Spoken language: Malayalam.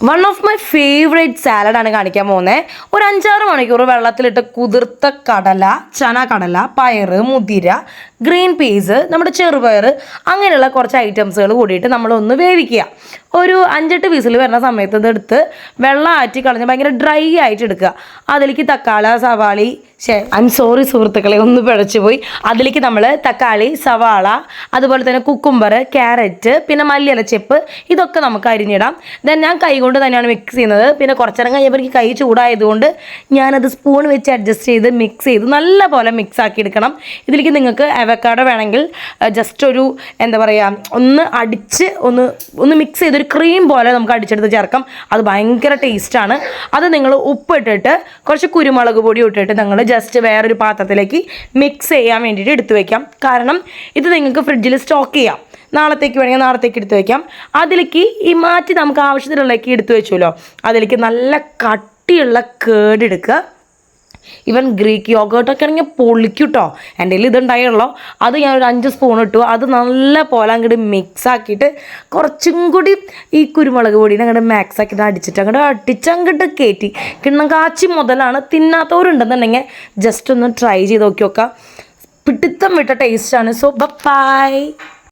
വൺ ഓഫ് മൈ ഫേവറേറ്റ് സാലഡാണ് കാണിക്കാൻ പോകുന്നത്. ഒരു 5-6 മണിക്കൂർ വെള്ളത്തിലിട്ട് കുതിർത്ത കടല, ചന കടല, പയറ്, മുതിര, ഗ്രീൻ പീസ്, നമ്മുടെ ചെറുപയർ, അങ്ങനെയുള്ള കുറച്ച് ഐറ്റംസുകൾ കൂടിയിട്ട് നമ്മളൊന്ന് വേവിക്കുക. ഒരു 5-8 വിസിൽ വരുന്ന സമയത്ത് ഇതെടുത്ത് വെള്ളം ആറ്റി കളഞ്ഞ് ഭയങ്കര ഡ്രൈ ആയിട്ട് എടുക്കുക. അതിലേക്ക് തക്കാളി, സവാളി, സോറി സുഹൃത്തുക്കളെ, ഒന്ന് പിഴച്ചു പോയി. അതിലേക്ക് നമ്മൾ തക്കാളി, സവാള, അതുപോലെ തന്നെ കുക്കുംബർ, ക്യാരറ്റ്, പിന്നെ മല്ലിയില ചെപ്പ്, ഇതൊക്കെ നമുക്ക് അരിഞ്ഞിടാം. ദെൻ ഞാൻ കൈ കൊണ്ട് തന്നെയാണ് മിക്സ് ചെയ്യുന്നത്. പിന്നെ കുറച്ചേരം കഴിയുമ്പോൾ എനിക്ക് കൈ ചൂടായതുകൊണ്ട് ഞാനത് സ്പൂൺ വെച്ച് അഡ്ജസ്റ്റ് ചെയ്ത് മിക്സ് ചെയ്ത് നല്ല പോലെ മിക്സ് ആക്കി എടുക്കണം. ഇതിലേക്ക് നിങ്ങൾക്ക് അവക്കാഡോ വേണമെങ്കിൽ ജസ്റ്റ് ഒരു എന്താ പറയുക, ഒന്ന് അടിച്ച് ഒന്ന് മിക്സ് ചെയ്തൊരു ക്രീം പോലെ നമുക്ക് അടിച്ചെടുത്ത് ചേർക്കാം. അത് ഭയങ്കര ടേസ്റ്റാണ്. അത് നിങ്ങൾ ഉപ്പിട്ടിട്ട് കുറച്ച് കുരുമുളക് പൊടി ഇട്ടിട്ട് നിങ്ങൾ ജസ്റ്റ് വേറൊരു പാത്രത്തിലേക്ക് മിക്സ് ചെയ്യാൻ വേണ്ടിയിട്ട് എടുത്തു വയ്ക്കാം. കാരണം ഇത് നിങ്ങൾക്ക് ഫ്രിഡ്ജിൽ സ്റ്റോക്ക് ചെയ്യാം. നാളത്തേക്ക് വേണമെങ്കിൽ നാളത്തേക്ക് എടുത്തു വയ്ക്കാം. അതിലേക്ക് ഈ മാറ്റി നമുക്ക് ആവശ്യത്തിനുള്ളതൊക്കെ എടുത്തു വെച്ചല്ലോ, അതിലേക്ക് നല്ല കട്ടിയുള്ള കേട് എടുക്കുക. ഈവൻ ഗ്രീക്ക് യോഗേർട്ടൊക്കെ ആണെങ്കിൽ പൊളിക്കൂട്ടോ. എൻ്റെ കയ്യിൽ ഇതുണ്ടായുള്ളൂ. അത് ഞാനൊരു 5 സ്പൂൺ ഇട്ടു. അത് നല്ല പോലെ അങ്ങോട്ട് മിക്സ് ആക്കിയിട്ട് കുറച്ചും കൂടി ഈ കുരുമുളക് പൊടിയിൽ അങ്ങോട്ട് മാക്സ് ആക്കിയിട്ട് അടിച്ചങ്ങോട്ട് കയറ്റി കിണ്ണം കാച്ചി മുതലാണ്. തിന്നാത്തവരുണ്ടെന്നുണ്ടെങ്കിൽ ജസ്റ്റ് ഒന്ന് ട്രൈ ചെയ്ത് നോക്കി നോക്കാം. പിടുത്തം വിട്ട ടേസ്റ്റാണ്. So by.